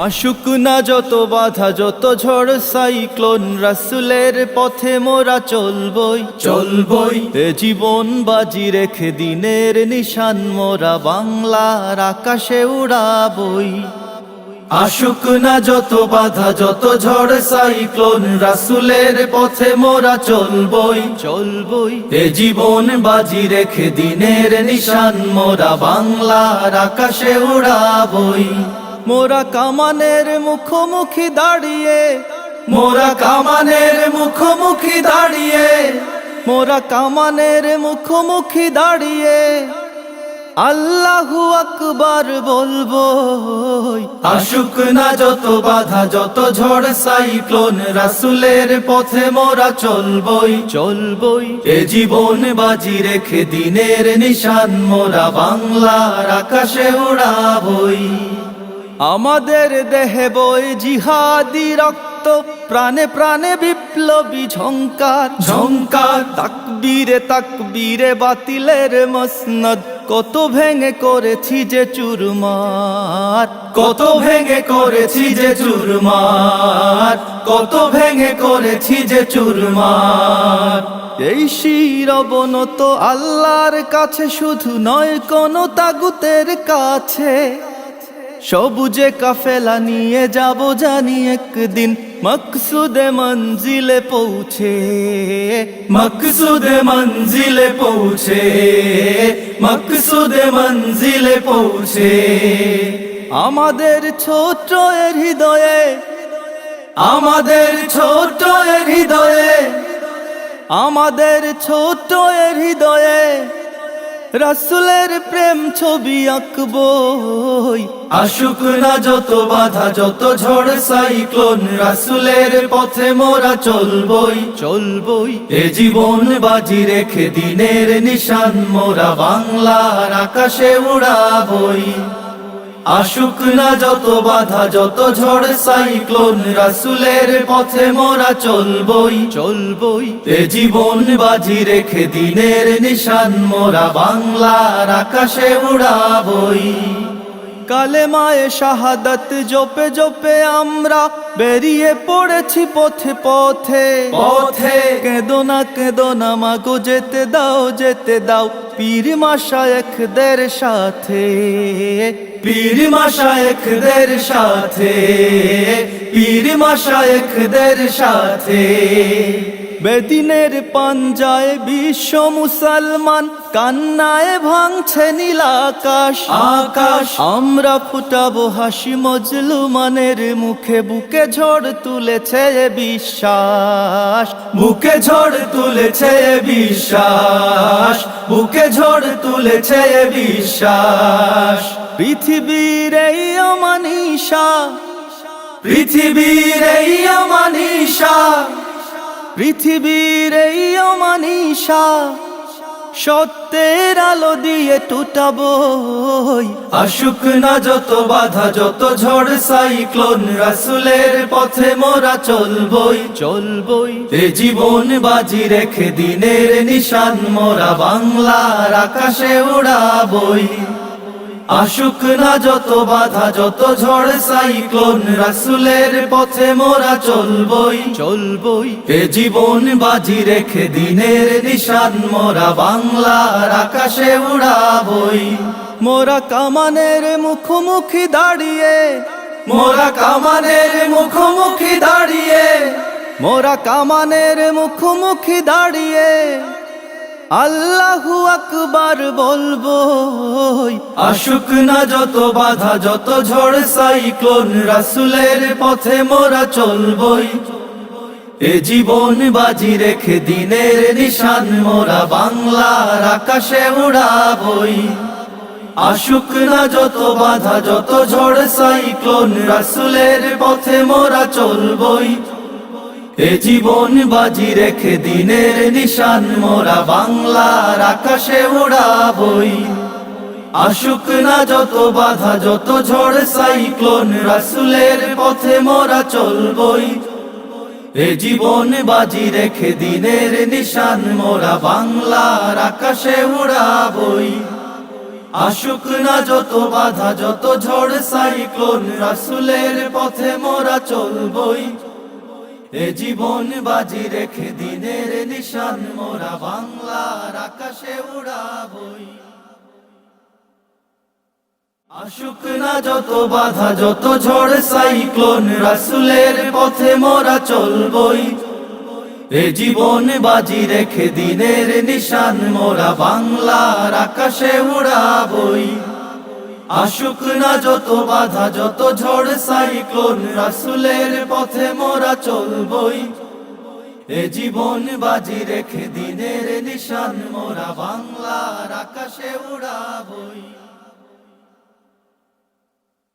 আসুক না যত বাধা যত ঝড় সাইক্লোন, রাসূলের পথে মোরা চলবই চলবই। এ জীবন বাজি রেখে দিনের নিশান মোরা বাংলার আকাশে উড়াবই। আসুক না যত বাধা যত ঝড় সাইক্লোন, রাসূলের পথে মোরা চলবই চলবই। এ জীবন বাজি রেখে দিনের নিশান মোরা বাংলার আকাশে উড়াবই। মোরা কামানের মুখোমুখি দাঁড়িয়ে, মোরা কামানের মুখোমুখি দাঁড়িয়ে, মোরা কামানের মুখোমুখি দাঁড়িয়ে আল্লাহু আকবার বলবো। আসুক না যত বাধা যত ঝড় সাইক্লোন, রাসূলের পথে মোরা চলবই চলবই। এ জীবন বাজি রেখে দিনের নিশান মোরা বাংলার আকাশে উড়াবই। আমাদের দেহে বই জিহাদি রক্ত, প্রাণে প্রাণে বিপ্লবী ঝংকার ঝংকার। তাকবীরে তাকবীরে বাতিলের মসনদ, কত ভেঙে করেছি যে চুরমার, কত ভেঙে করেছি যে চুরমার, কত ভেঙে করেছি যে চুরমার। এই শির অবনত আল্লাহর কাছে, শুধু নয় কোন তাগুতের কাছে। সবুজে কাফেলা নিয়ে যাব জানি একদিন মকসুদে মঞ্জিলে পৌঁছে, মকসুদে মঞ্জিলে পৌঁছে, মকসুদে মঞ্জিলে পৌঁছে। আমাদের ছোট এর হৃদয়ে, আমাদের ছোট এর হৃদয়ে, আমাদের ছোট এর হৃদয়ে রাসূলের প্রেম ছবি আঁকবই। আসুক না যত বাধা যত ঝড় সাইক্লোন, রাসূলের পথে মোরা চলবই চলবই। এ জীবন বাজি রেখে দিনের নিশান মোরা বাংলার আকাশে উড়াবই। আসুক না যত বাধা যত ঝড় সাইক্লোন, রাসূলের পথে মোরা চলবই চলবই। এ জীবন বাজি রেখে দিনের নিশান মোরা বাংলার আকাশে উড়াবই। কালেমায়ে শাহাদাত জপে জপে আমরা বেরিয়ে পড়েছি পথে পথে পথে। কেঁদো না মাগো যেতে দাও যেতে দাও পীর মাশায়েখদের সাথে, পীর মাশায়েখদের সাথে, পীর মাশায়েখদের সাথে। বেদিনের পাঞ্জায় বিশ্ব মুসলমান, কান্নায় ভাঙছে নীল আকাশ আকাশ। আমরা ফুটাবো হাসি মজলুমানের মুখে, বুকে ঝড় তুলেছে বিশ্বাস, বুকে ঝড় তুলেছে বিশ্বাস, বুকে ঝড় তুলেছে বিশ্বাস। পৃথিবীর এই অমানিসা, পৃথিবীর এই অমানিসা, পৃথিবীর এই অমানিসা সত্যের আলো দিয়ে টুটাবই। আসুক না যত বাধা যত ঝড় সাইক্লোন, রাসূলের পথে মোরা চলবই চলবই। এ জীবন বাজি রেখে দিনের নিশান মোরা বাংলার আকাশে উড়াবই। আসুক না যত বাধা যত ঝড় সাইক্লোন, রাসূলের পথে মোরা চলবই চলবই। এ জীবন বাজি রেখে দিনের নিশান মোরা বাংলার আকাশে উড়াবই। মোরা কামানের মুখোমুখি দাঁড়িয়ে, মোরা কামানের মুখোমুখি দাঁড়িয়ে, মোরা কামানের মুখোমুখি দাঁড়িয়ে আল্লাহু আকবার বলবো। আসুক না যত বাধা যত ঝড় সাইক্লোন, রাসূলের পথে মোরা চলবই। এ জীবন বাজি রেখে দিনের নিশান মোরা বাংলার আকাশে উড়াবই। আসুক না যত বাধা যত ঝড় সাইক্লোন, রাসূলের পথে মোরা চলবই। এ জীবন বাজি রেখে দিনের নিশান মোরা বাংলার আকাশে উড়াবই। আসুক না যত বাধা যত ঝড় সাইক্লোন, রাসূলের পথে মোরা চলবই। এ জীবন বাজি রেখে দিনের নিশান মোরা বাংলার আকাশে উড়াবই। আসুক না যত বাধা যত ঝড় সাইক্লোন, রাসূলের পথে মোরা চলবই। এ জীবন বাজি রেখে দিনের নিশান মোরা বাংলার আকাশে উড়াবই। আসুক না যত বাধা যত ঝড় সাইক্লোন, রাসূলের পথে মোরা চলবই। এ জীবন বাজি রেখে দিনের নিশান মোরা বাংলার আকাশে উড়াবই। আসুক না যত বাধা যত ঝড় সাইক্লোন, রাসূলের পথে মোরা চলবই। এ জীবন বাজি রেখে দিনের নিশান মোরা বাংলার আকাশে উড়াবই।